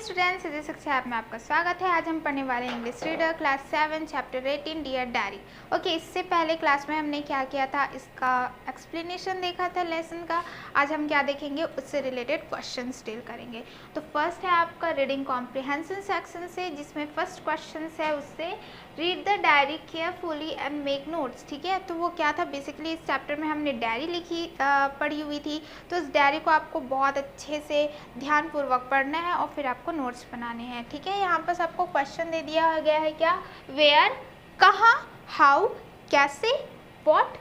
Students, इस शिक्षा app में आपका स्वागत है। आज हम पढ़ने वाले हैं English reader class 7 chapter 18 dear diary. Okay, इससे पहले क्लास में हमने क्या किया था, इसका एक्सप्लेनेशन देखा था लेसन का। आज हम क्या देखेंगे, उससे रिलेटेड क्वेश्चंस डील करेंगे। तो फर्स्ट है आपका रीडिंग कॉम्प्रिहेंशन सेक्शन से, जिसमें फर्स्ट क्वेश्चन है उससे read the diary carefully and make notes. ठीक है, तो वो क्या था, बेसिकली इस चैप्टर में हमने डायरी लिखी पढ़ी हुई थी। तो इस डायरी को आपको बहुत अच्छे से ध्यानपूर्वक पढ़ना है और फिर आपको नोट्स बनाने हैं। ठीक है, यहाँ पर आपको क्वेश्चन दे दिया गया है, क्या, वेयर, कहाँ, हाउ, कैसे, व्हाट,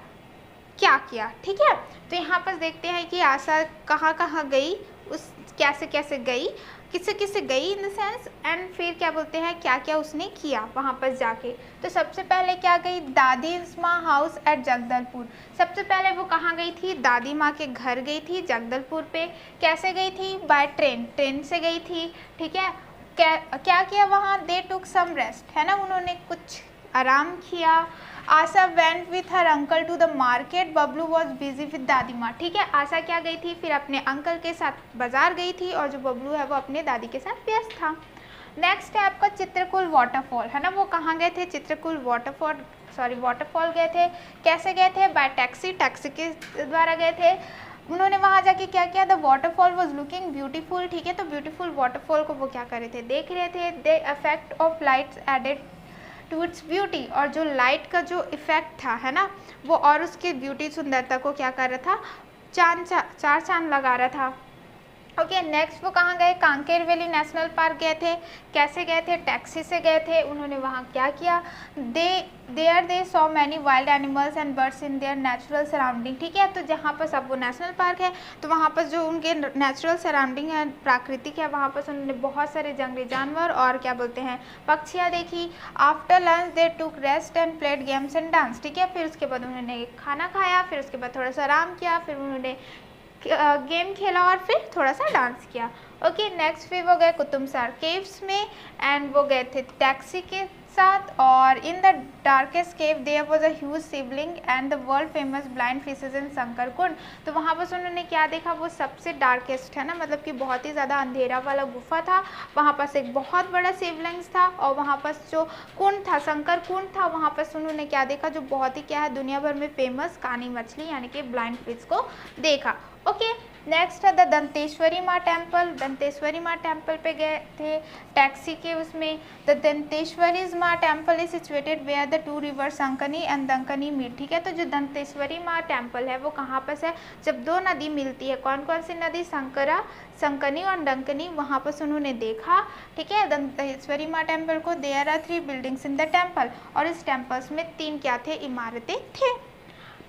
क्या किया। ठीक है, तो यहाँ पर देखते हैं कि आशा कहाँ कहाँ गई, उस कैसे कैसे गई, किससे किससे गई इन द सेंस, एंड फिर क्या बोलते हैं क्या क्या उसने किया वहाँ पर जाके। तो सबसे पहले क्या गई, दादी माँ हाउस एट जगदलपुर। सबसे पहले वो कहाँ गई थी, दादी माँ के घर गई थी जगदलपुर पे। कैसे गई थी, बाय ट्रेन, ट्रेन से गई थी। ठीक है, क्या किया वहाँ, दे टुक सम रेस्ट, है ना, उन्होंने कुछ आराम किया। Asha went with her uncle to the market, Bablu was busy with dadi maa. ठीक है, आशा क्या गई थी, फिर अपने अंकल के साथ बाजार गई थी, और जो बबलू है वो अपने दादी के साथ व्यस्त था। नेक्स्ट है आपका चित्रकूट वाटरफॉल, है ना, वो कहाँ गए थे, चित्रकूट वाटरफॉल गए थे। कैसे गए थे, बाय टैक्सी, टैक्सी के द्वारा गए थे। उन्होंने वहाँ जाके क्या किया, the waterfall was looking beautiful. ठीक है, तो ब्यूटीफुल वाटरफॉल को वो क्या कर रहे थे, देख रहे थे। The effect of lights added to its beauty, और जो लाइट का जो इफेक्ट था, है ना, वो और उसकी ब्यूटी, सुंदरता को क्या कर रहा था, चार चांद लगा रहा था। ओके, नेक्स्ट वो कहाँ गए, कांकेर वैली नेशनल पार्क गए थे। कैसे गए थे, टैक्सी से गए थे। उन्होंने वहाँ क्या किया, they saw many wild animals and birds in their natural surrounding. ठीक है, तो जहाँ पर सब वो नेशनल पार्क है, तो वहाँ पर जो उनके नेचुरल सराउंडिंग है, प्राकृतिक है, वहाँ पर उन्होंने बहुत सारे जंगली जानवर और क्या बोलते हैं पक्षियाँ देखी। After lunch they took rest and played games and dance. ठीक है, फिर उसके बाद उन्होंने खाना खाया, फिर उसके बाद थोड़ा सा आराम किया, फिर उन्होंने गेम खेला और फिर थोड़ा सा डांस किया। ओके, नेक्स्ट फिर वो गए कुतुबशाह केव्स में, एंड वो गए थे टैक्सी के साथ। और in the darkest cave there was a huge Shivling and the world famous blind fishes in Shankar Kund. तो वहाँ पर उन्होंने क्या देखा, वो सबसे डार्केस्ट, है ना, मतलब कि बहुत ही ज़्यादा अंधेरा वाला गुफा था। वहाँ पर एक बहुत बड़ा शिवलिंग था, और वहाँ पर जो कुंड था, शंकर कुंड था, वहाँ पर उन्होंने क्या देखा, जो बहुत ही क्या है, दुनिया भर में फेमस कानी मछली यानी कि ब्लाइंड फिश को देखा। ओके, नेक्स्ट है द दंतेश्वरी माँ टेम्पल। दंतेश्वरी माँ टेम्पल पे गए थे टैक्सी के उसमें। द दंतेश्वरी माँ temple is situated where the two river Sankani and Dankani meet. ठीक है, तो जो दंतेश्वरी माँ टेम्पल है वो कहाँ पर है, जब दो नदी मिलती है, कौन कौन सी नदी, संकनी और डंकनी, वहाँ पर उन्होंने देखा। ठीक है, दंतेश्वरी माँ टेम्पल को, there are 3 buildings in the temple, और इस टेम्पल्स में 3 क्या थे, इमारतें थे।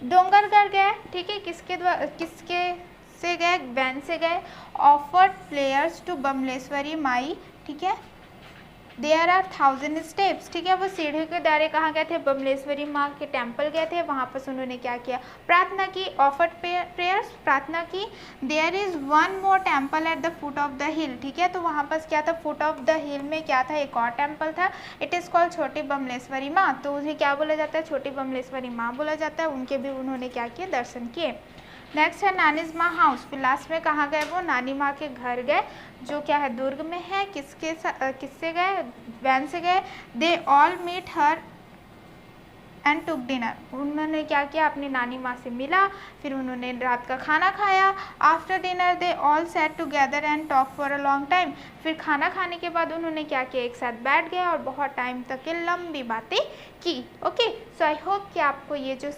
डोंगरगढ़ गए। ठीक है, किसके से गए, वैन से गए। ऑफर्ड प्लेयर्स टू बमलेश्वरी माई। ठीक है, देयर आर 1000 स्टेप्स। ठीक है, वो सीढ़ी के द्वारे कहाँ गए थे, बमलेश्वरी माँ के टेम्पल गए थे, वहाँ पर उन्होंने क्या किया, प्रार्थना की। ऑफर्ड प्रेयर्स, प्रार्थना की। There is one more temple at the foot of the hill. ठीक है, तो वहाँ पर क्या था, फुट ऑफ द हिल में क्या था, एक और टेम्पल था। इट इज़ कॉल्ड छोटी बमलेश्वरी माँ। तो उन्हें क्या बोला जाता है, छोटी बमलेश्वरी माँ बोला जाता है। उनके भी उन्होंने क्या किया, दर्शन किए। नेक्स्ट है नानीज माँ हाउस। फिर लास्ट में कहाँ गए, वो नानी माँ के घर गए, जो क्या है, दुर्ग में है। किससे गए, वैन से गए। They all meet her and took dinner. उन्होंने क्या किया, अपनी नानी माँ से मिला, फिर उन्होंने रात का खाना खाया। After dinner they all sat together and talk for a long time. फिर खाना खाने के बाद उन्होंने क्या किया, एक साथ बैठ गए और बहुत टाइम तक के लंबी बातें की। ओके, सो आई होप कि आपको ये जो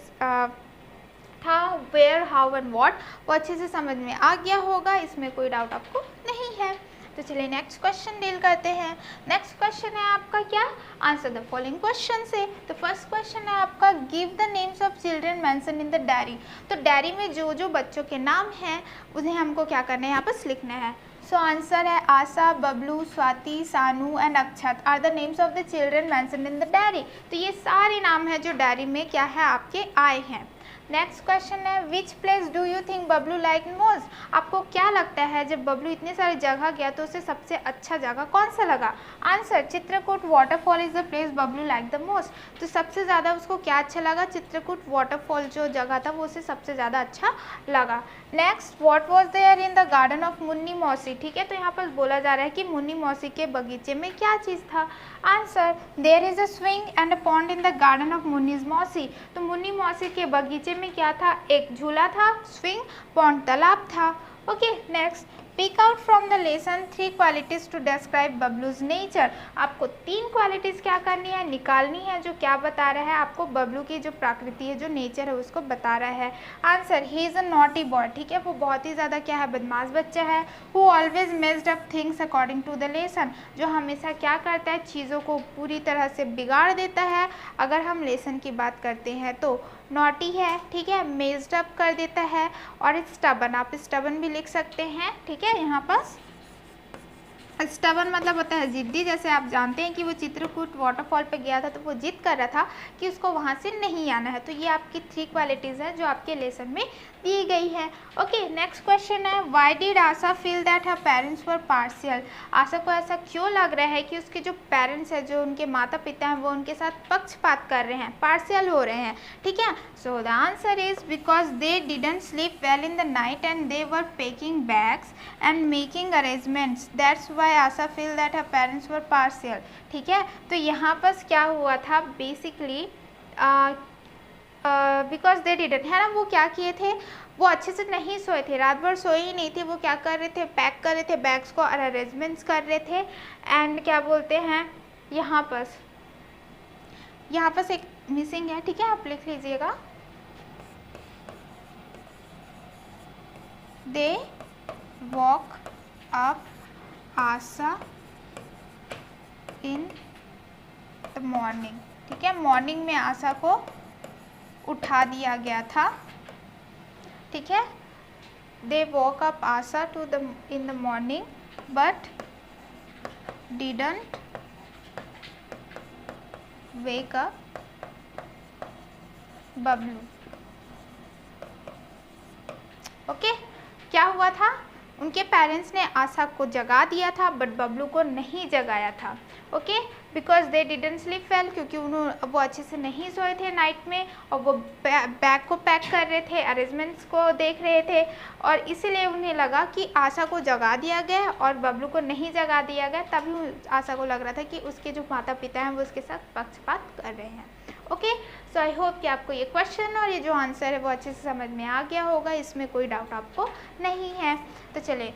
था वेयर, हाउ एंड व्हाट, वो अच्छे से समझ में आ गया होगा, इसमें कोई डाउट आपको नहीं है। तो चलिए नेक्स्ट क्वेश्चन डील करते हैं। नेक्स्ट क्वेश्चन है आपका क्या, आंसर द फॉलोइंग क्वेश्चन से। तो फर्स्ट क्वेश्चन है आपका, give the names of children mention in the diary. तो डायरी में जो जो बच्चों के नाम हैं उन्हें हमको क्या करना है, यहाँ पर लिखना है। सो आंसर है आशा, Bablu, Swati, Sanu and Akshat are the names of the children mention in the diary. तो ये सारे नाम हैं जो डायरी में क्या है, आपके आए हैं। नेक्स्ट क्वेश्चन है which place do you think Bablu like most, आपको क्या लगता है जब बबलू इतनी सारी जगह गया तो उसे सबसे अच्छा जगह कौन सा लगा। Answer Chitrakoot waterfall is the place Bablu like the most, तो सबसे ज़्यादा उसको क्या अच्छा लगा, चित्रकूट वाटरफॉल जो जगह था वो उसे सबसे ज़्यादा अच्छा लगा। Next what was there in the garden of Munni मौसी, ठीक है, तो यहाँ पर बोला जा रहा है कि मुन्नी मौसी के बगीचे में क्या चीज़ था। Answer there is a swing and a pond in the garden of Munni's mausi, तो मुन्नी मौसी के बगीचे में क्या था, एक झूला था, स्विंग, पॉन्ड तालाब था। Okay next pick out from the lesson 3 qualities to describe Bablu's nature, आपको 3 क्वालिटीज क्या करनी है, निकालनी है, जो क्या बता रहा है आपको बबलू की जो प्रकृति है, जो नेचर है उसको बता रहा है। Answer he is a naughty boy, ठीक है, वो बहुत ही ज़्यादा क्या है, बदमाश बच्चा है। Who always messed up things according to the lesson, जो हमेशा क्या करता है, चीज़ों को पूरी तरह से बिगाड़ देता है। अगर हम लेसन की बात करते हैं तो नॉटी है, ठीक है, मेज्ड अप कर देता है, और स्टबन, आप स्टबन भी लिख सकते हैं, ठीक है। यहाँ पर स्टबन मतलब होता है जिद्दी, जैसे आप जानते हैं कि वो चित्रकूट वाटरफॉल पे गया था तो वो जिद कर रहा था कि उसको वहाँ से नहीं आना है, तो ये आपकी 3 क्वालिटीज़ हैं जो आपके लेसन में दी गई है। ओके नेक्स्ट क्वेश्चन है why did Asha feel that her parents were partial, Asha को ऐसा क्यों लग रहा है कि उसके जो पेरेंट्स हैं, जो उनके माता पिता हैं, वो उनके साथ पक्षपात कर रहे हैं, पार्शियल हो रहे हैं, ठीक है। So the answer is because they didn't sleep well in the night and they were packing bags and making arrangements, that's why Asha feel that her parents were partial, ठीक है। तो यहाँ पर क्या हुआ था बेसिकली, बिकॉज दे डिडंट, है ना, वो क्या किए थे, वो अच्छे से नहीं सोए थे, रात भर सोए ही नहीं थे, वो क्या कर रहे थे, पैक कर रहे थे बैग्स को और अरेंजमेंट्स कर रहे थे। एंड क्या बोलते हैं, यहाँ पर एक मिसिंग है, ठीक है, आप लिख लीजिएगा, दे woke up Asha in the morning, ठीक है, मॉर्निंग में आशा को उठा दिया गया था, ठीक है। They woke up Asha to the in the morning but didn't wake up Bablu. Okay क्या हुआ था, उनके पेरेंट्स ने आशा को जगा दिया था बट बबलू को नहीं जगाया था। Okay because they didn't sleep well, क्योंकि वो अच्छे से नहीं सोए थे नाइट में, और वो बैग को पैक कर रहे थे, अरेंजमेंट्स को देख रहे थे, और इसीलिए उन्हें लगा कि आशा को जगा दिया गया और बबलू को नहीं जगा दिया गया, तभी आशा को लग रहा था कि उसके जो माता पिता हैं वो उसके साथ पक्षपात कर रहे हैं। ओके सो आई होप कि आपको ये क्वेश्चन और ये जो आंसर है वो अच्छे से समझ में आ गया होगा, इसमें कोई डाउट आपको नहीं है। तो चलिए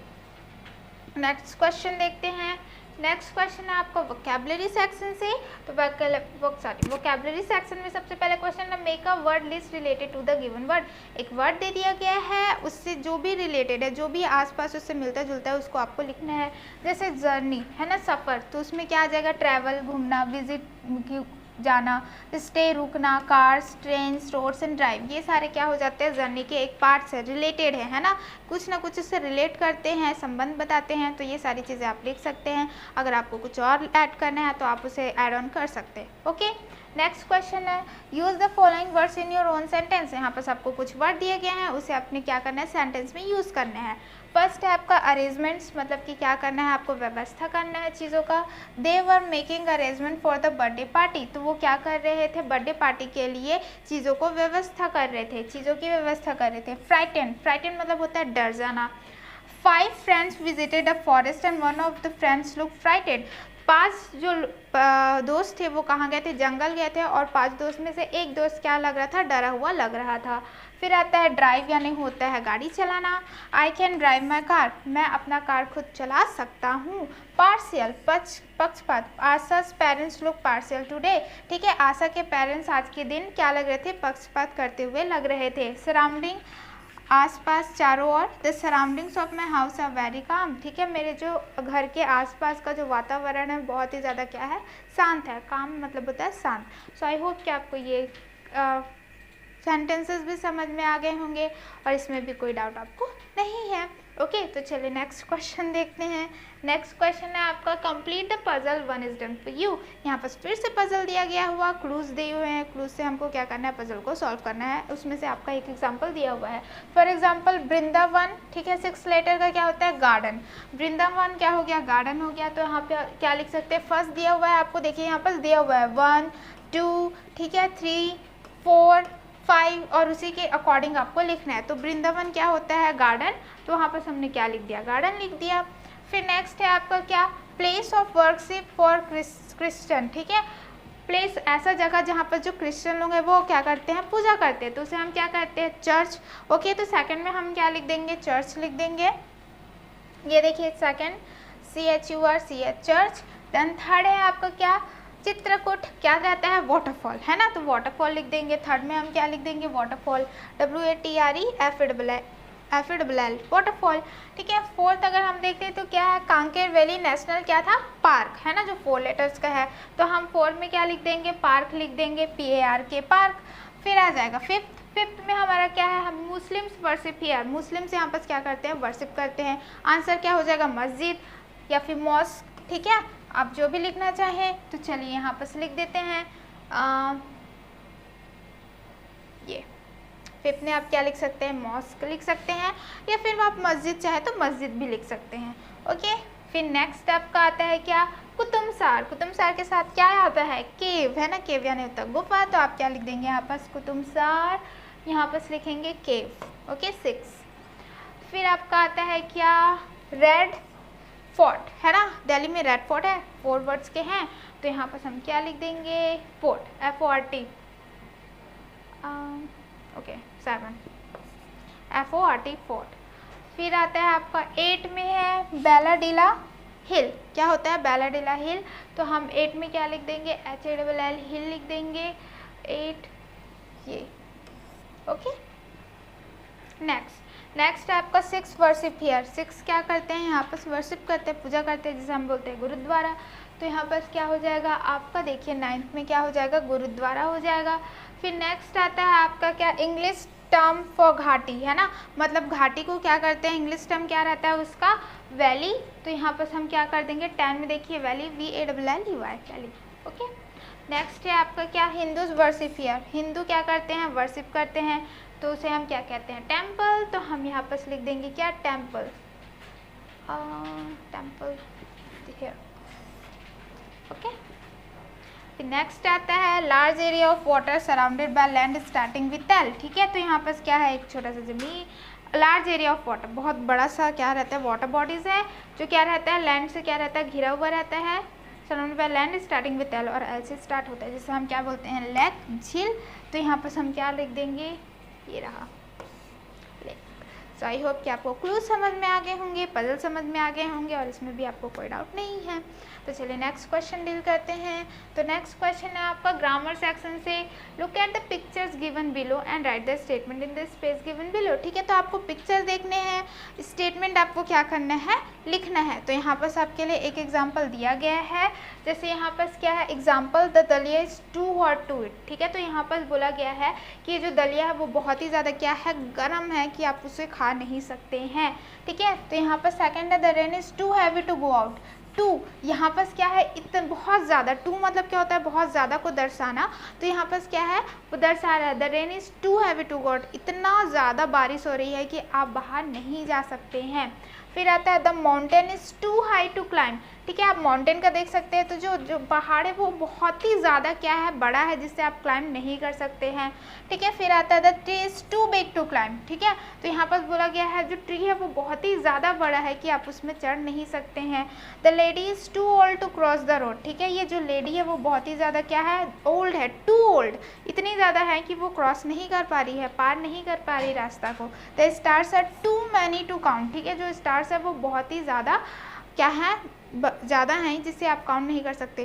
नेक्स्ट क्वेश्चन देखते हैं। नेक्स्ट क्वेश्चन है आपको वोकैबुलरी सेक्शन से, तो वोकैबुलरी सेक्शन में सबसे पहले क्वेश्चन है make a word list related to the given word, एक वर्ड दे दिया गया है, उससे जो भी रिलेटेड है, जो भी आसपास उससे मिलता जुलता है उसको आपको लिखना है। जैसे जर्नी है ना, सफ़र, तो उसमें क्या आ जाएगा, ट्रैवल, घूमना, विजिट, जाना, स्टे, रुकना, cars, train, roads and drive, ये सारे क्या हो जाते हैं, जर्नी के एक पार्ट से रिलेटेड है ना, कुछ ना कुछ उससे रिलेट करते हैं, संबंध बताते हैं, तो ये सारी चीज़ें आप लिख सकते हैं। अगर आपको कुछ और ऐड करना है तो आप उसे ऐड ऑन कर सकते हैं। ओके नेक्स्ट क्वेश्चन है use the following words in your own sentence, यहाँ पर आपको कुछ वर्ड दिए गए हैं, उसे आपने क्या करना है, सेंटेंस में यूज़ करना है। फर्स्ट है आपका अरेंजमेंट्स, मतलब कि क्या करना है, आपको व्यवस्था करना है चीज़ों का। They were making arrangement for the birthday party, तो वो क्या कर रहे थे, बर्थडे पार्टी के लिए चीज़ों को व्यवस्था कर रहे थे, चीज़ों की व्यवस्था कर रहे थे। फ्राइटन मतलब होता है डर जाना। 5 friends visited a forest and one of the friends look frightened, 5 जो दोस्त थे वो कहाँ गए थे, जंगल गए थे, और 5 दोस्त में से एक दोस्त क्या लग रहा था, डरा हुआ लग रहा था। फिर आता है ड्राइव, यानी होता है गाड़ी चलाना। I can drive my car, मैं अपना कार खुद चला सकता हूँ। पार्शियल, पक्षपात, Asha's parents look partial today, ठीक है, आशा के पेरेंट्स आज के दिन क्या लग रहे थे, पक्षपात करते हुए लग रहे थे। सराउंडिंग, आसपास, चारों ओर। The surroundings of my house are very calm, ठीक है, मेरे जो घर के आसपास का जो वातावरण है बहुत ही ज़्यादा क्या है, शांत है। काम मतलब होता है शांत। सो आई होप कि आपको ये सेंटेंसेस भी समझ में आ गए होंगे और इसमें भी कोई डाउट आपको नहीं है। ओके तो चलिए नेक्स्ट क्वेश्चन देखते हैं। नेक्स्ट क्वेश्चन है आपका complete the puzzle, one is done for you. यहाँ पर फिर से पजल दिया गया हुआ, क्लूज दिए हुए हैं, क्लूज से हमको क्या करना है, पजल को सॉल्व करना है। उसमें से आपका एक एग्जांपल दिया हुआ है। फॉर एग्जांपल वृंदावन, ठीक है, 6 लेटर का क्या होता है, गार्डन। वृंदावन क्या हो गया, गार्डन हो गया। तो यहाँ पे क्या लिख सकते हैं, फर्स्ट दिया हुआ है आपको, देखिए यहाँ पर दिया हुआ है 1 2, ठीक है, 3 4 5 और उसी के अकॉर्डिंग आपको लिखना है। तो वृंदावन क्या होता है, गार्डन। तो वहाँ पर हमने क्या लिख दिया, गार्डन लिख दिया। फिर नेक्स्ट है आपका क्या, place of worship for Christian, ठीक है। प्लेस ऐसा जगह जहाँ पर जो क्रिश्चियन लोग हैं वो क्या करते हैं, पूजा करते हैं, तो उसे हम क्या कहते हैं, चर्च। ओके तो सेकंड में हम क्या लिख देंगे, चर्च लिख देंगे। ये देखिए second CHURCH, church. Then third है आपका क्या, चित्रकूट, क्या रहता है, वाटरफॉल, है ना, तो वाटरफॉल लिख देंगे। थर्ड में हम क्या लिख देंगे, वाटरफॉल, WATREFFL, वाटरफॉल, ठीक है। फोर्थ अगर हम देखते हैं तो क्या है, कांकेर वैली नेशनल क्या था, पार्क, है ना, जो 4 लेटर्स का है। तो हम 4 में क्या लिख देंगे, पार्क लिख देंगे, PARK, पार्क। फिर आ जाएगा फिफ्थ में हमारा क्या है, हम मुस्लिम्स वर्शिप हियर, मुस्लिम्स यहाँ पर क्या करते हैं, वर्शिप करते हैं। आंसर क्या हो जाएगा, मस्जिद या फिर मॉस्क, ठीक है, आप जो भी लिखना चाहें। तो चलिए यहाँ पर लिख देते हैं ये फिफ्थ में आप क्या लिख सकते हैं, मॉस्क लिख सकते हैं, या फिर आप मस्जिद चाहे तो मस्जिद भी लिख सकते हैं। ओके फिर नेक्स्ट आपका आता है क्या, कुतुमसार। कुतुमसार के साथ क्या आता है, केव, है ना, केव यानी होता है गुफा। तो आप क्या लिख देंगे यहाँ पर, कुतुमसार, यहाँ पर लिखेंगे केव। ओके 6। फिर आपका आता है क्या, रेड फोर्ट, है ना, दिल्ली में रेड फोर्ट है, 4 वर्ड्स के हैं। तो यहाँ पर हम क्या लिख देंगे, fort, FORT, okay 7, FORT, fort. फिर आता है आपका 8 में है बेलाडीला हिल, क्या होता है, बेलाडीला हिल। तो हम 8 में क्या लिख देंगे, HALL, हिल लिख देंगे 8, ये। ओके नेक्स्ट है आपका 6 वर्शिप हियर। 6 क्या करते हैं, यहाँ पर वर्शिप करते हैं, पूजा करते हैं, जिसे हम बोलते हैं गुरुद्वारा। तो यहाँ पर क्या हो जाएगा आपका, देखिए 9th में क्या हो जाएगा, गुरुद्वारा हो जाएगा। फिर नेक्स्ट आता है आपका क्या, इंग्लिश टर्म फॉर घाटी, है ना, मतलब घाटी को क्या करते हैं, इंग्लिश टर्म क्या रहता है उसका, वैली। तो यहाँ पर हम क्या कर देंगे, 10 में देखिए valley, VALLY, valley. Okay next है आपका क्या, हिंदूज वर्शिप हियर। हिंदू क्या करते हैं, वर्शिप करते हैं, तो उसे हम क्या कहते हैं, टेम्पल। तो हम यहाँ पर लिख देंगे क्या, temple, temple here. Okay next आता है large area of water surrounded by land starting with L, ठीक है। तो यहाँ पर क्या है, एक छोटा सा जमीन, लार्ज एरिया ऑफ वाटर, बहुत बड़ा सा क्या रहता है, वाटर बॉडीज है, जो क्या रहता है, लैंड से क्या रहता है, घिरा हुआ रहता है, surrounded by land starting with L, और एल से स्टार्ट होता है, जिसे हम क्या बोलते हैं, लेक, झील। तो यहाँ पर हम क्या लिख देंगे, ये रहा लेक। सो आई होप कि आपको क्लू समझ में आ गए होंगे, पजल समझ में आ गए होंगे, और इसमें भी आपको कोई डाउट नहीं है। तो चलिए नेक्स्ट क्वेश्चन डील करते हैं। तो नेक्स्ट क्वेश्चन है आपका ग्रामर सेक्शन से, look at the pictures given below and right the statement in the space given below, ठीक है। तो आपको पिक्चर देखने हैं, स्टेटमेंट आपको क्या करना है, लिखना है। तो यहाँ पर आपके लिए एक एग्जाम्पल दिया गया है, जैसे यहाँ पर क्या है, example the dalia is too hot to eat, ठीक है। तो यहाँ पर बोला गया है कि जो दलिया है वो बहुत ही ज़्यादा क्या है, गर्म है, कि आप उसे खा नहीं सकते हैं, ठीक है। तो यहाँ पर सेकंड है the rain is too heavy to go out. Too यहाँ पर क्या है, इतना बहुत ज़्यादा, टू मतलब क्या होता है, बहुत ज़्यादा को दर्शाना। तो यहाँ पर क्या है, वो दर्शा रहा है, the rain is too heavy to go out, इतना ज़्यादा बारिश हो रही है कि आप बाहर नहीं जा सकते हैं। फिर आता है the mountain is too high to climb, ठीक है। आप माउंटेन का देख सकते हैं, तो जो पहाड़ है वो बहुत ही ज़्यादा क्या है, बड़ा है, जिससे आप क्लाइंब नहीं कर सकते हैं, ठीक है। फिर आता है the tree is too big to climb, ठीक है। तो यहाँ पर बोला गया है जो ट्री है वो बहुत ही ज़्यादा बड़ा है कि आप उसमें चढ़ नहीं सकते हैं। The lady is too old to cross the road, ठीक है। ये जो लेडी है वो बहुत ही ज़्यादा क्या है, ओल्ड है, टू ओल्ड, इतनी ज़्यादा है कि वो क्रॉस नहीं कर पा रही है, पार नहीं कर पा रही रास्ता को। The stars are too many to count, ठीक है। जो स्टार्स है वो बहुत ही ज़्यादा क्या है, ज़्यादा हैं, जिससे आप काउंट नहीं कर सकते।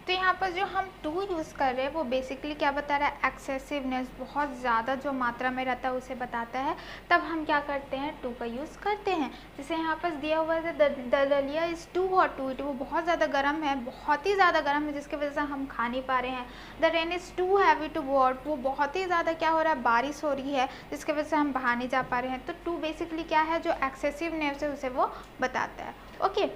तो तो यहाँ पर जो हम टू यूज़ कर रहे हैं वो बेसिकली क्या बता रहा है, एक्सेसिवनेस, बहुत ज़्यादा जो मात्रा में रहता है उसे बताता है, तब हम क्या करते हैं, टू का यूज़ करते हैं। जैसे यहाँ पर दिया हुआ है the dalia is too hot to eat, वो बहुत ज़्यादा गर्म है, बहुत ही ज़्यादा गर्म है जिसकी वजह से हम खा नहीं पा रहे हैं। The rain is too heavy to go out, वो बहुत ही ज़्यादा क्या हो रहा है, बारिश हो रही है जिसकी वजह से हम बाहर नहीं जा पा रहे हैं। तो टू बेसिकली क्या है, जो एक्सेसिवनेस है उसे वो बताता है। ओके,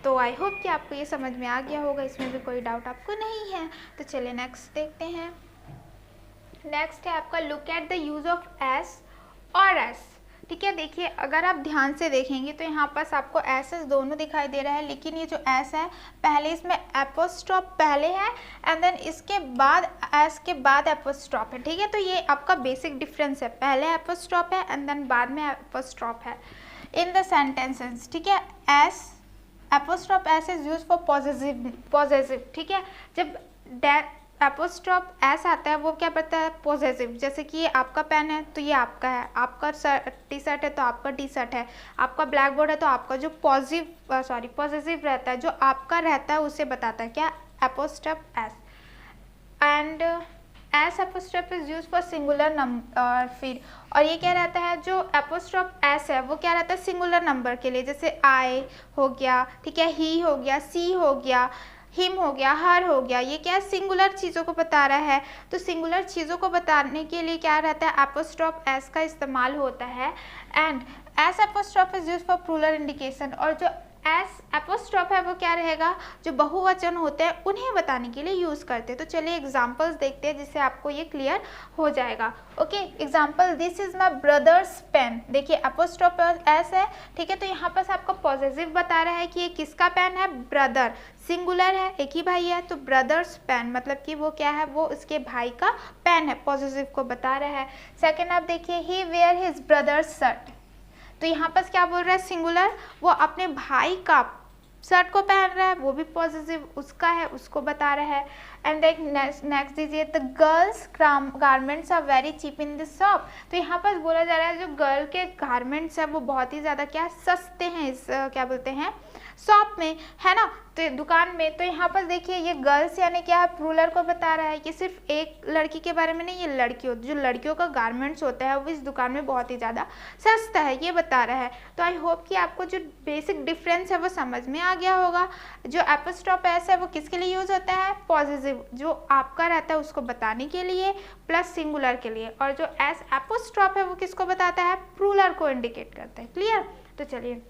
तो आई होप कि आपको ये समझ में आ गया होगा, इसमें भी कोई डाउट आपको नहीं है। तो चलिए नेक्स्ट देखते हैं। नेक्स्ट है आपका look at the use of S और एस। ठीक है, देखिए अगर आप ध्यान से देखेंगे तो यहाँ पास आपको एस एस दोनों दिखाई दे रहा है, लेकिन ये जो एस है पहले इसमें एपोस्ट्रॉफ पहले है एंड देन इसके बाद एस के बाद एपोस्ट्रॉफ है। ठीक है, तो ये आपका बेसिक डिफरेंस है, पहले एपोस्ट्रॉफ है एंड देन बाद में एपोस्ट्रॉफ है इन द सेंटेंसेस। ठीक है, S apostrophe S is use for possessive. ठीक है, जब एपोस्ट्रॉफ एस आता है वो क्या करता है, पॉजेसिव। जैसे कि ये आपका पेन है तो ये आपका है, आपका टी शर्ट है तो आपका टी शर्ट है, आपका ब्लैक बोर्ड है तो आपका, जो पॉजेसिव रहता है, जो आपका रहता है उसे बताता है क्या, apostrophe S. And s apostrophe is use for singular number. फिर और ये क्या रहता है, जो एपोस्ट्रॉफ एस है वो क्या रहता है, सिंगुलर नंबर के लिए, जैसे आई हो गया, ठीक है, ही हो गया, सी हो गया, हिम हो गया, हर हो गया, ये क्या सिंगुलर चीज़ों को बता रहा है। तो सिंगुलर चीज़ों को बताने के लिए क्या रहता है, एपोस्ट्रॉफ एस का इस्तेमाल होता है। And s apostrophe is use for plural indication, और जो एस एपोस्ट्रॉफ है वो क्या रहेगा, जो बहुवचन होते हैं उन्हें बताने के लिए यूज़ करते हैं। तो चलिए एग्जांपल्स देखते हैं जिससे आपको ये क्लियर हो जाएगा। Okay, example, this is my brother's pen. देखिए एपोस्ट्रॉफ एस है, ठीक है, तो यहाँ पर आपका पॉजिटिव बता रहा है कि ये किसका पेन है, ब्रदर, सिंगुलर है, एक ही भाई है, तो ब्रदर्स पेन मतलब कि वो क्या है, वो उसके भाई का पेन है, पॉजिटिव को बता रहा है। सेकेंड आप देखिए, ही वेयर हिज ब्रदर्स शर्ट, तो यहाँ पर क्या बोल रहा है, सिंगुलर, वो अपने भाई का शर्ट को पहन रहा है, वो भी पॉजिटिव उसका है, उसको बता रहा है। एंड नेक्स्ट दीजिए, the girls garments are very cheap in this shop, तो यहाँ पर बोला जा रहा है जो गर्ल के गारमेंट्स है वो बहुत ही ज़्यादा क्या सस्ते हैं इस क्या बोलते हैं, शॉप में, है ना, तो दुकान में। तो यहाँ पर देखिए ये गर्ल्स यानी क्या है, प्लूरल को बता रहा है कि सिर्फ एक लड़की के बारे में नहीं, ये लड़कियों, जो लड़कियों का गारमेंट्स होता है वो इस दुकान में बहुत ही ज़्यादा सस्ता है, ये बता रहा है। तो आई होप कि आपको जो बेसिक डिफरेंस है वो समझ में आ गया होगा। जो एपोस्ट्रॉफ एस है वो किसके लिए यूज़ होता है, पॉजिटिव, जो आपका रहता है उसको बताने के लिए, प्लस सिंगुलर के लिए, और जो एस एपोस्ट्रॉफ है वो किसको बताता है, प्लूरल को इंडिकेट करता है। क्लियर, तो चलिए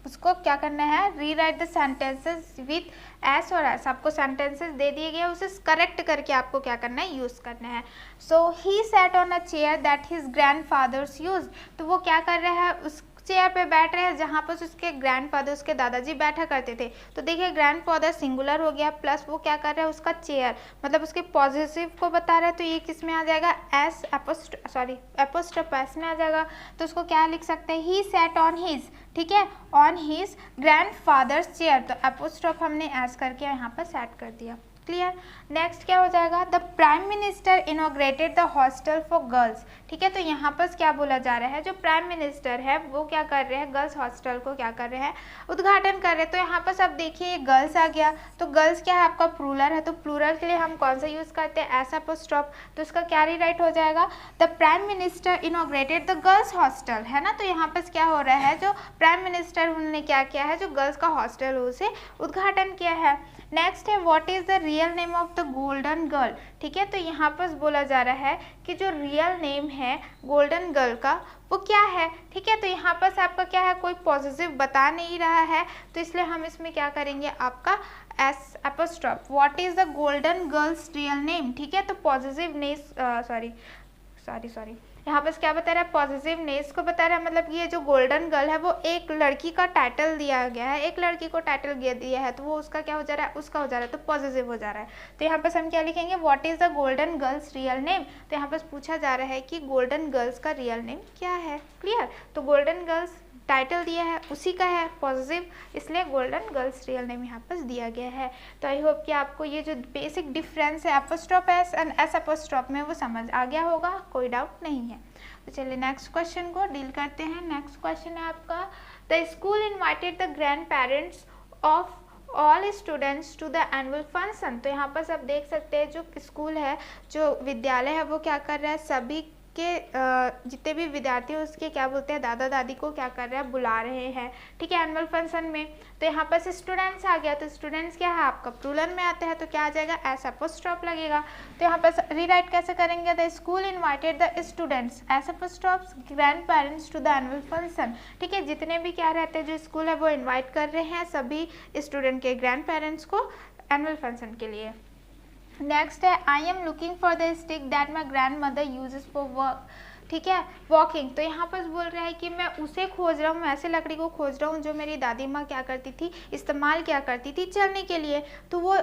उसको क्या करना है, rewrite the sentences with S और एस। आपको सेंटेंसेस दे दिए गए, उसे करेक्ट करके आपको क्या करना है, यूज़ करना है। So he sat on a chair that his grandfather's use, तो वो क्या कर रहा है, उस चेयर पे बैठ रहे हैं जहाँ पर उसके ग्रैंडफादर, उसके दादाजी बैठा करते थे। तो देखिए ग्रैंडफादर सिंगुलर हो गया, प्लस वो क्या कर रहा है, उसका चेयर मतलब उसके पॉजिटिव को बता रहा है, तो ये किस में आ जाएगा, एस एपोस्ट्रॉफ एस में आ जाएगा। तो उसको क्या लिख सकते हैं, ही सैट ऑन हिज, ठीक है, ऑन हिज ग्रैंडफादर्स चेयर, तो एपोस्ट्रॉफ हमने एस करके यहाँ पर सेट कर दिया। क्लियर, नेक्स्ट क्या हो जाएगा, the prime minister inaugurated the hostel for girls, ठीक है, तो यहाँ पर क्या बोला जा रहा है, जो प्राइम मिनिस्टर है वो क्या कर रहे हैं, गर्ल्स हॉस्टल को क्या कर रहे हैं, उद्घाटन कर रहे हैं। तो यहाँ पर सब देखिए ये गर्ल्स आ गया, तो गर्ल्स क्या है आपका प्लूरल है, तो प्लूरल के लिए हम कौन सा यूज़ करते हैं, एस एपोस्ट्रॉफ, तो इसका क्या रीराइट हो जाएगा, the prime minister inaugurated the girls hostel, है ना। तो यहाँ पर क्या हो रहा है, जो प्राइम मिनिस्टर उन्होंने क्या किया है, जो गर्ल्स का हॉस्टल उसे उद्घाटन किया है। नेक्स्ट है, what is the real name of the golden girl, ठीक है, तो यहाँ पर बोला जा रहा है कि जो रियल नेम है गोल्डन गर्ल का वो क्या है, ठीक है, तो यहाँ पर आपका क्या है, कोई पॉजिटिव बता नहीं रहा है, तो इसलिए हम इसमें क्या करेंगे, आपका S apostrophe, what is the golden girls real name, ठीक है, तो पॉजिटिव नेस सॉरी यहाँ पर क्या बता रहा है, पॉजिटिव नेस को बता रहा है, मतलब ये जो गोल्डन गर्ल है वो एक लड़की का टाइटल दिया गया है, एक लड़की को टाइटल दिया है, तो वो उसका क्या हो जा रहा है, उसका हो जा रहा है, तो पॉजिटिव हो जा रहा है। तो यहाँ पर हम क्या लिखेंगे, what is the golden girls real name, तो यहाँ पर पूछा जा रहा है कि गोल्डन गर्ल्स का रियल नेम क्या है। क्लियर, तो गोल्डन गर्ल्स टाइटल दिया है उसी का है पॉजिटिव, इसलिए गोल्डन गर्ल्स रियल नेम यहाँ पर दिया गया है। तो आई होप कि आपको ये जो बेसिक डिफरेंस है apostrophe S and s apostrophe में वो समझ आ गया होगा, कोई डाउट नहीं है। तो चलिए नेक्स्ट क्वेश्चन को डील करते हैं। नेक्स्ट क्वेश्चन है आपका, the school invited the grand parents of all students to the annual function. तो यहाँ पर सब देख सकते हैं जो स्कूल है, जो विद्यालय है, वो क्या कर रहा है, सभी के जितने भी विद्यार्थी हैं उसके क्या बोलते हैं, दादा दादी को क्या कर रहे हैं, बुला रहे हैं, ठीक है, एनुअल फंक्शन में। तो यहाँ पर से स्टूडेंट्स आ गया, तो स्टूडेंट्स क्या है आपका प्लूरल में आता है, तो क्या आ जाएगा, एस अपोस्ट्रोफ लगेगा। तो यहाँ पर रीराइट कैसे करेंगे, the school invited the students s apostrophe grand parents to the annual function, ठीक है, जितने भी क्या रहते हैं जो स्कूल है वो इन्वाइट कर रहे हैं सभी स्टूडेंट के ग्रैंड पेरेंट्स को एनुअल फंक्शन के लिए। नेक्स्ट है आई am looking for the stick that my grand mother uses for work, ठीक है, वॉकिंग। तो यहाँ पर बोल रहा है कि मैं उसे खोज रहा हूँ, ऐसे लकड़ी को खोज रहा हूँ जो मेरी दादी माँ क्या करती थी, इस्तेमाल क्या करती थी चलने के लिए। तो वो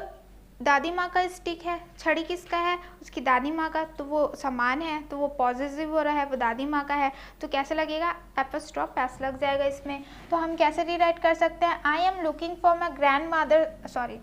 दादी माँ का स्टिक है, छड़ी किसका है, उसकी दादी माँ का, तो वो समान है, तो वो पॉजिटिव हो रहा है, वो दादी माँ का है, तो कैसे लगेगा, एपोस्ट्रोफ एस लग जाएगा इसमें। तो हम कैसे रीराइट कर सकते हैं, I am looking for my grand mother, sorry,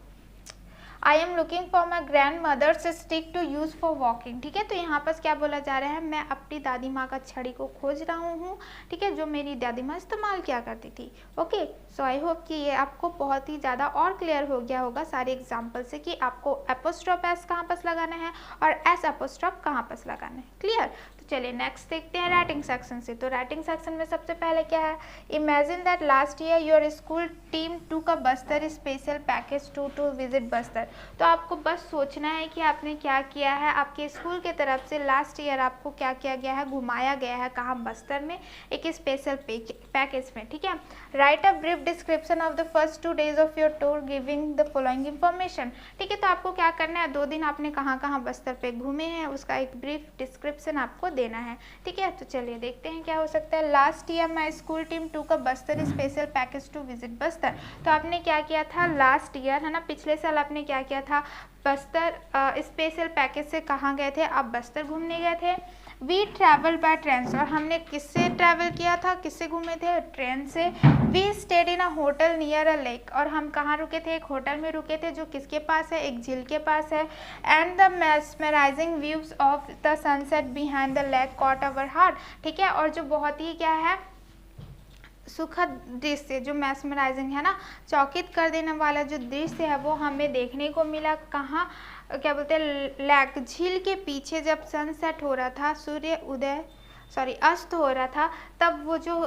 I am looking for my grand mother's stick to use for walking, ठीक है। तो यहाँ पर क्या बोला जा रहा है, मैं अपनी दादी माँ का छड़ी को खोज रहा हूँ, ठीक है, जो मेरी दादी माँ इस्तेमाल किया करती थी। ओके, सो आई होप कि ये आपको बहुत ही ज़्यादा और क्लियर हो गया होगा सारे एग्जाम्पल से कि आपको एपोस्ट्रोफ एस कहाँ पर लगाना है और एस एपोस्ट्रोफ कहाँ पर लगाना है। क्लियर। तो चलिए नेक्स्ट देखते हैं राइटिंग सेक्शन से। तो राइटिंग सेक्शन में सबसे पहले क्या है, imagine that last year your school team took a Bastar special package to visit Bastar. तो आपको बस सोचना है कि आपने क्या किया है, आपके स्कूल के तरफ से लास्ट ईयर आपको क्या किया गया है, घुमाया गया है कहाँ, बस्तर में, एक स्पेशल पैकेज में, ठीक है। Right a brief description of the first 2 days of your tour giving the following information, ठीक है। तो आपको क्या करना है, 2 दिन आपने कहाँ कहाँ बस्तर पे घूमे हैं उसका एक ब्रीफ डिस्क्रिप्शन आपको देना है, ठीक है। तो चलिए देखते हैं क्या हो सकता है। Last year my school team took a Bastar special package to visit Bastar. तो आपने क्या किया था लास्ट ईयर, है ना, पिछले साल आपने क्या किया था, बस्तर स्पेशल पैकेज से कहाँ गए थे, आप बस्तर घूमने गए थे। वी ट्रैवल बाय ट्रेन, और हमने किससे ट्रैवल किया था, किससे घूमे थे, ट्रेन से। We stayed in a hotel near a lake, और हम कहाँ रुके थे, एक होटल में रुके थे जो किसके पास है, एक झील के पास है। And the mesmerising views of the sunset behind the lake caught our heart, ठीक है। और जो बहुत ही क्या है, सुखद दृश्य, जो मैस्मराइजिंग है ना, चौकित कर देने वाला जो दृश्य है वो हमें देखने को मिला कहाँ, क्या बोलते हैं, लेक, झील के पीछे जब सनसेट हो रहा था, सूर्य उदय अस्त हो रहा था, तब वो जो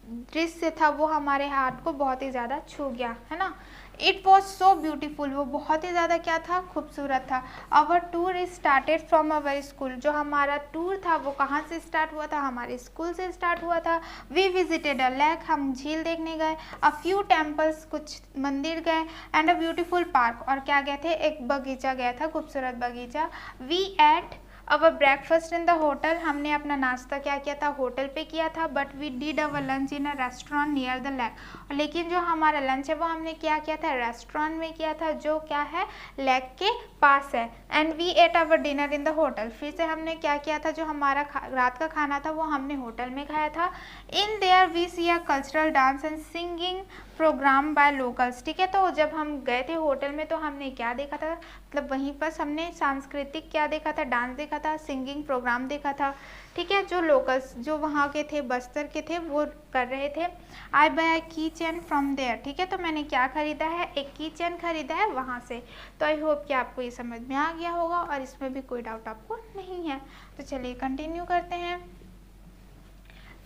दृश्य था वो हमारे हार्ट को बहुत ही ज़्यादा छू गया, है ना। इट वॉज सो ब्यूटीफुल, वो बहुत ही ज़्यादा क्या था, खूबसूरत था। Our tour is started from our school, जो हमारा टूर था वो कहाँ से स्टार्ट हुआ था, हमारे स्कूल से स्टार्ट हुआ था। वी विजिटेड अ लेक, हम झील देखने गए। अ फ्यू टेम्पल्स, कुछ मंदिर गए। एंड अ ब्यूटीफुल पार्क, और क्या गए थे, एक बगीचा गया था, खूबसूरत बगीचा। We ate our breakfast in the hotel, हमने अपना नाश्ता क्या किया था, होटल पे किया था। But we did our lunch in a restaurant near the lake, लेकिन जो हमारा लंच है वो हमने क्या किया था, रेस्टोरेंट में किया था जो क्या है, लेक के पास है। And we ate our dinner in the hotel, फिर से हमने क्या किया था, जो हमारा रात का खाना था वो हमने होटल में खाया था। In there we see a cultural dance and singing programme by locals, ठीक है। तो जब हम गए थे होटल में तो हमने क्या देखा था, मतलब वहीं पर हमने सांस्कृतिक क्या देखा था, डांस देखा था, सिंगिंग प्रोग्राम देखा था, ठीक है। जो लोकल्स जो वहाँ के थे, बस्तर के थे, वो कर रहे थे। आई बाय की चैन फ्रॉम देयर, ठीक है। तो मैंने क्या खरीदा है, एक की चैन खरीदा है वहाँ से। तो आई होप कि आपको ये समझ में आ गया होगा और इसमें भी कोई डाउट आपको नहीं है। तो चलिए कंटिन्यू करते हैं।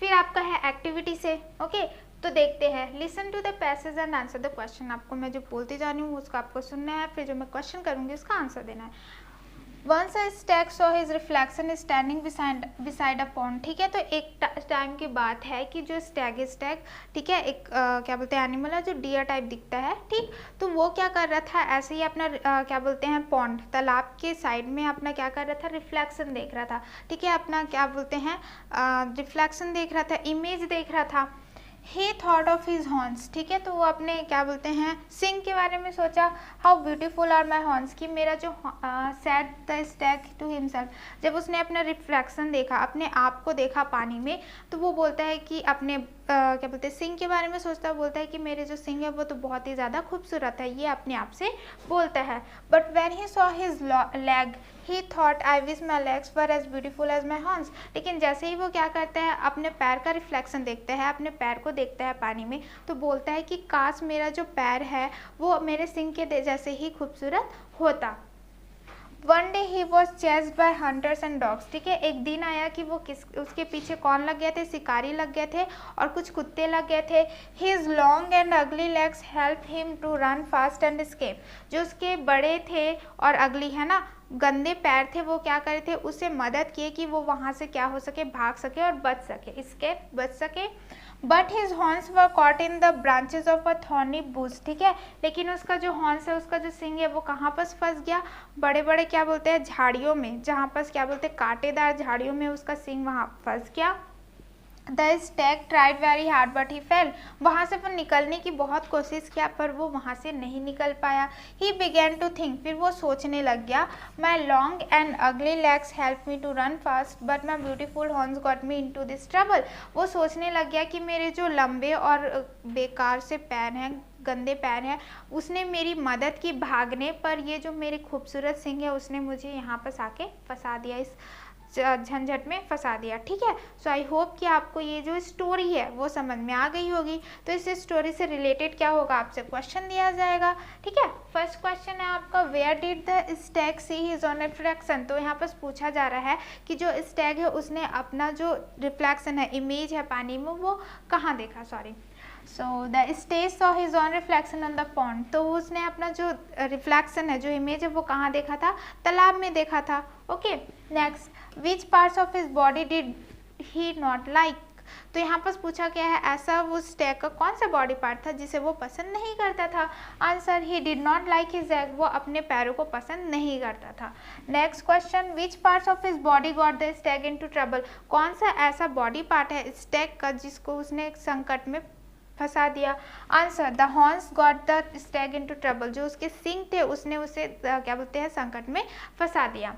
फिर आपका है एक्टिविटी से, ओके। तो देखते हैं, listen to the passage and answer the question. आपको मैं जो बोलती जा रही हूँ उसका आपको सुनना है, फिर जो मैं क्वेश्चन करूँगी उसका आंसर देना है। Once a stag saw his reflection standing beside a pond, ठीक है। तो एक टाइम की बात है कि जो स्टैग, ठीक है, एक क्या बोलते हैं एनिमल है जो डियर टाइप दिखता है, ठीक। तो वो क्या कर रहा था, ऐसे ही अपना क्या बोलते हैं पॉन्ड, तालाब के साइड में अपना क्या कर रहा था, रिफ्लेक्शन देख रहा था, ठीक है, अपना क्या बोलते हैं रिफ्लेक्शन देख रहा था, इमेज देख रहा था। He thought of his horns, ठीक है। तो वो अपने क्या बोलते हैं सिंग के बारे में सोचा। How beautiful are my horns, कि मेरा जो said the stag to himself, जब उसने अपना रिफ्लेक्शन देखा, अपने आप को देखा पानी में, तो वो बोलता है कि अपने क्या बोलते हैं सिंग के बारे में सोचता है, बोलता है कि मेरे जो सिंग है वो तो बहुत ही ज़्यादा खूबसूरत है, ये अपने आप से बोलता है। But when he saw his leg he thought I wish my legs were as beautiful as my horns. लेकिन जैसे ही वो क्या करता है, अपने पैर का रिफ्लेक्शन देखता है, अपने पैर को देखता है पानी में, तो बोलता है कि काश मेरा जो पैर है वो मेरे सिंग के जैसे ही खूबसूरत होता। One day he was chased by hunters and dogs. ठीक है, एक दिन आया कि वो उसके पीछे कौन लग गए थे, शिकारी लग गए थे और कुछ कुत्ते लग गए थे। His long and ugly legs help him to run fast and escape. जो उसके बड़े थे और अगली है ना गंदे पैर थे, वो क्या करे थे, उसे मदद किए कि वो वहाँ से क्या हो सके, भाग सके और बच सके, एस्केप बच सके। But his horns were caught in the branches of a thorny Bush. ठीक है, लेकिन उसका जो हॉर्न्स है, उसका जो सिंग है, वो कहाँ पर फंस गया, बड़े बड़े क्या बोलते हैं झाड़ियों में, जहाँ पर क्या बोलते हैं कांटेदार झाड़ियों में उसका सिंग वहाँ फंस गया। The Stag tried very hard but he fail. वहाँ से वो निकलने की बहुत कोशिश किया पर वो वहाँ से नहीं निकल पाया। ही बिगेन टू थिंक, फिर वो सोचने लग गया, my long and ugly legs help me to run fast but my beautiful horns got me into this trouble. वो सोचने लग गया कि मेरे जो लंबे और बेकार से पैर हैं, गंदे पैर हैं, उसने मेरी मदद की भागने पर, ये जो मेरे खूबसूरत सिंग है उसने मुझे यहाँ पर आके फंसा दिया, इस झंझट में फंसा दिया। ठीक है, सो आई होप कि आपको ये जो स्टोरी है वो समझ में आ गई होगी। तो इस स्टोरी से रिलेटेड क्या होगा, आपसे क्वेश्चन दिया जाएगा। ठीक है, फर्स्ट क्वेश्चन है आपका, where did the stag see his own reflection. तो यहाँ पर पूछा जा रहा है कि जो स्टैग है उसने अपना जो रिफ्लेक्शन है, इमेज है पानी में, वो कहाँ देखा, sorry. So the stage saw his on reflection on the pond. तो उसने अपना जो रिफ्लेक्शन है, जो इमेज है, वो कहाँ देखा था, तालाब में देखा था। Okay, next, which parts of his body did he not like. तो यहाँ पर पूछा गया है ऐसा वो स्टैग का कौन सा बॉडी पार्ट था जिसे वो पसंद नहीं करता था। Answer, he did not like his egg, वो अपने पैरों को पसंद नहीं करता था। Next question, which parts of his body got the Stag into trouble. कौन सा ऐसा बॉडी पार्ट है स्टैग का जिसको उसने संकट में फंसा दिया। Answer, the horns got the Stag into trouble. जो उसके सिंग थे उसने उसे क्या बोलते हैं, संकट में फंसा दिया।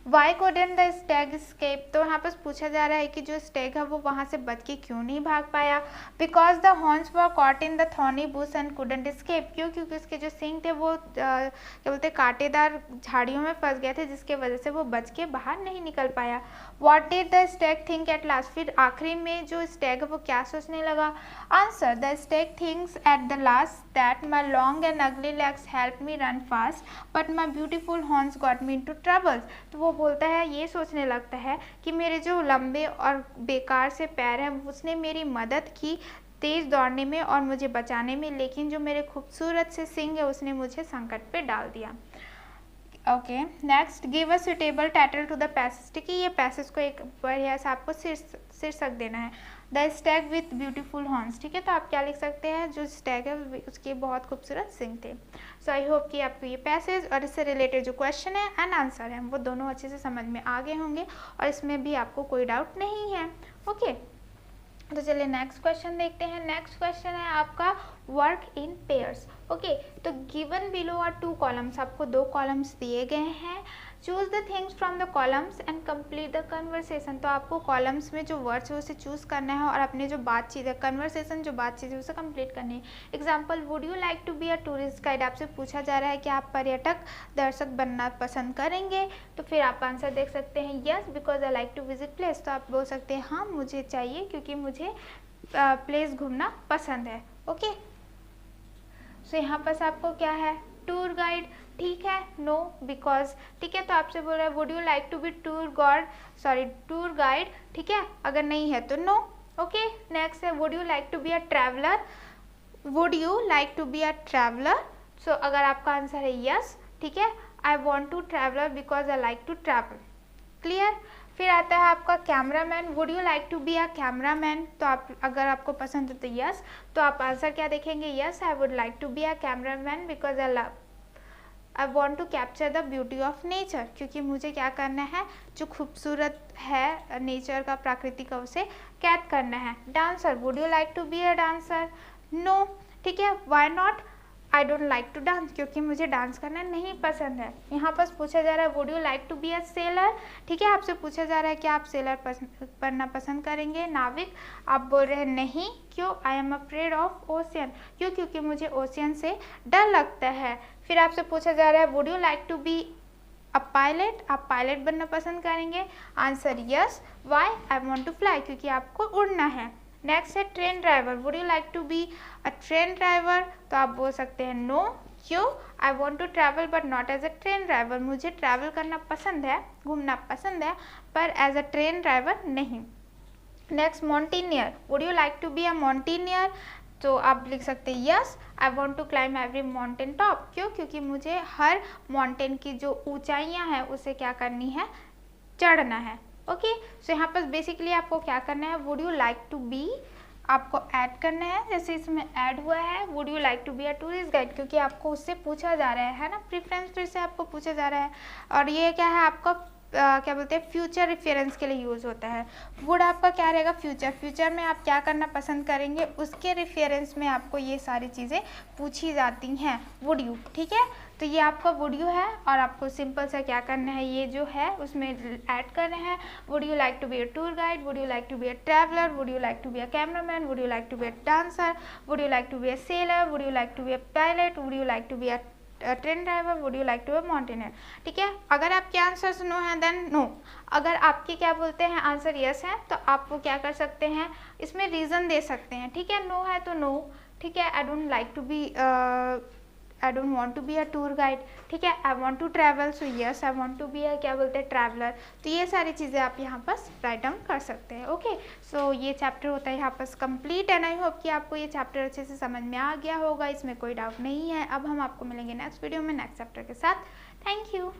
Why couldn't the stag escape। तो यहाँ पर पूछा जा रहा है कि जो स्टैग है वो वहाँ से बच के क्यों नहीं भाग पाया। Because the horns were caught in the thorny Bush and couldn't escape। क्यों, क्योंकि उसके जो सिंग थे वो क्या बोलते हैं कांटेदार झाड़ियों में फंस गए थे, जिसके वजह से वो बच के बाहर नहीं निकल पाया। What did the Stag think at last. फिर आखिरी में जो स्टैग है वो क्या सोचने लगा। Answer, the stag thinks at the last that my long and ugly legs help me run fast but my beautiful horns got me into troubles. तो वो बोलता है, ये सोचने लगता है कि मेरे जो लंबे और बेकार से पैर हैं उसने मेरी मदद की तेज दौड़ने में और मुझे बचाने में, लेकिन जो मेरे खूबसूरत से सिंग है उसने मुझे संकट पे डाल दिया। Okay, next, give a suitable title to the passage. ठीक है, ये पैसेज को एक बढ़िया सा आपको शीर्षक देना है। The Stag with beautiful horns. ठीक है, तो आप क्या लिख सकते हैं, जो स्टैग है उसके बहुत खूबसूरत सिंग थे। सो आई होप कि आपको ये पैसेज और इससे रिलेटेड जो क्वेश्चन है एंड आंसर है वो दोनों अच्छे से समझ में आ गए होंगे और इसमें भी आपको कोई डाउट नहीं है। ओके, तो चलिए नेक्स्ट क्वेश्चन देखते हैं। नेक्स्ट क्वेश्चन है आपका वर्क इन पेयर्स। ओके, तो गिवन बिलो आर 2 कॉलम्स। आपको 2 कॉलम्स दिए गए हैं। Choose the things from the columns and complete the conversation. तो आपको कॉलम्स में जो वर्ड्स है उसे चूज करना है और अपने जो बातचीत है, कन्वर्सेशन जो बातचीत है उसे कंप्लीट करनी है। Example, would you like to be a tourist guide. आपसे पूछा जा रहा है कि आप पर्यटक दर्शक बनना पसंद करेंगे। तो फिर आप आंसर देख सकते हैं, yes because I like to visit place. तो आप बोल सकते हैं हाँ मुझे चाहिए क्योंकि मुझे प्लेस घूमना पसंद है। ओके, सो यहाँ पर आपको क्या है, टूर गाइड। ठीक है, नो बिकॉज। ठीक है, तो आपसे बोल रहा है would you like to be tour guide. ठीक है, अगर नहीं है तो नो। ओके, नेक्स्ट है would you like to be a traveller. Would you like to be a traveller. So अगर आपका आंसर है यस, ठीक है, I want to traveller because I like to travel. Clear. फिर आता है आपका cameraman. Would you like to be a cameraman. तो आप अगर आपको पसंद है तो यस, तो आप आंसर क्या देखेंगे, yes I would like to be a cameraman because I want to capture the beauty of nature. क्योंकि मुझे क्या करना है, जो खूबसूरत है नेचर का, प्रकृति का, उसे कैद करना है। Dancer, would you like to be a dancer. No. ठीक है, why not. I don't like to dance, क्योंकि मुझे डांस करना नहीं पसंद है। यहाँ पर पूछा जा रहा है would you like to be a sailor, ठीक है, आपसे पूछा जा रहा है कि आप सेलर बनना पसंद करेंगे, नाविक। आप बोल रहे हैं नहीं, क्यों? I am afraid of ocean, क्यों? क्योंकि मुझे ओशियन से डर लगता है। फिर आपसे पूछा जा रहा है would you like to be a pilot, आप पायलट बनना पसंद करेंगे। Answer yes. Why? I want to fly, क्योंकि आपको उड़ना है। नेक्स्ट है train driver, would you like to be a train driver, तो आप बोल सकते हैं नो, क्यों? I want to travel but not as a train driver, मुझे ट्रैवल करना पसंद है, घूमना पसंद है, पर एज अ ट्रेन ड्राइवर नहीं। Next mountaineer, would you like to be a mountaineer, तो आप लिख सकते हैं yes, I want to climb every mountain top, क्यों? क्योंकि मुझे हर माउंटेन की जो ऊंचाइयां हैं उसे क्या करनी है, चढ़ना है। ओके, सो यहाँ पर बेसिकली आपको क्या करना है, would you like to be आपको ऐड करना है, जैसे इसमें ऐड हुआ है would you like to be a tourist guide, क्योंकि आपको उससे पूछा जा रहा है ना, प्रेफरेंस फिर से आपको पूछा जा रहा है। और ये क्या है आपका क्या बोलते हैं, फ्यूचर रेफरेंस के लिए यूज़ होता है। वुड आपका क्या रहेगा, फ्यूचर में आप क्या करना पसंद करेंगे, उसके रेफरेंस में आपको ये सारी चीज़ें पूछी जाती हैं, वुड यू, ठीक है। तो ये आपका वुड यू है, और आपको सिंपल सा क्या करना है, ये जो है उसमें ऐड करना है। Would you like to be a tour guide, would you like to be a traveller, would you like to be a cameraman, would you like to be a dancer, would you like to be a sailor, would you like to be a pilot, would you like to be a train driver, would you like to be mountaineer, ठीक है। अगर आपके answers no हैं then no, अगर आपके क्या बोलते हैं आंसर यस है तो आप वो क्या कर सकते हैं, इसमें रीज़न दे सकते हैं, ठीक है। नो है तो नो, ठीक है। I don't like to be I don't want to be a tour guide, ठीक है। I want to travel, so yes I want to be a क्या बोलते हैं ट्रैवलर। तो ये सारी चीज़ें आप यहाँ पर राइट डाउन कर सकते हैं। ओके, सो ये चैप्टर होता है यहाँ पर कंप्लीट, एंड आई होप कि आपको ये चैप्टर अच्छे से समझ में आ गया होगा, इसमें कोई डाउट नहीं है। अब हम आपको मिलेंगे नेक्स्ट वीडियो में नेक्स्ट चैप्टर के साथ। Thank you.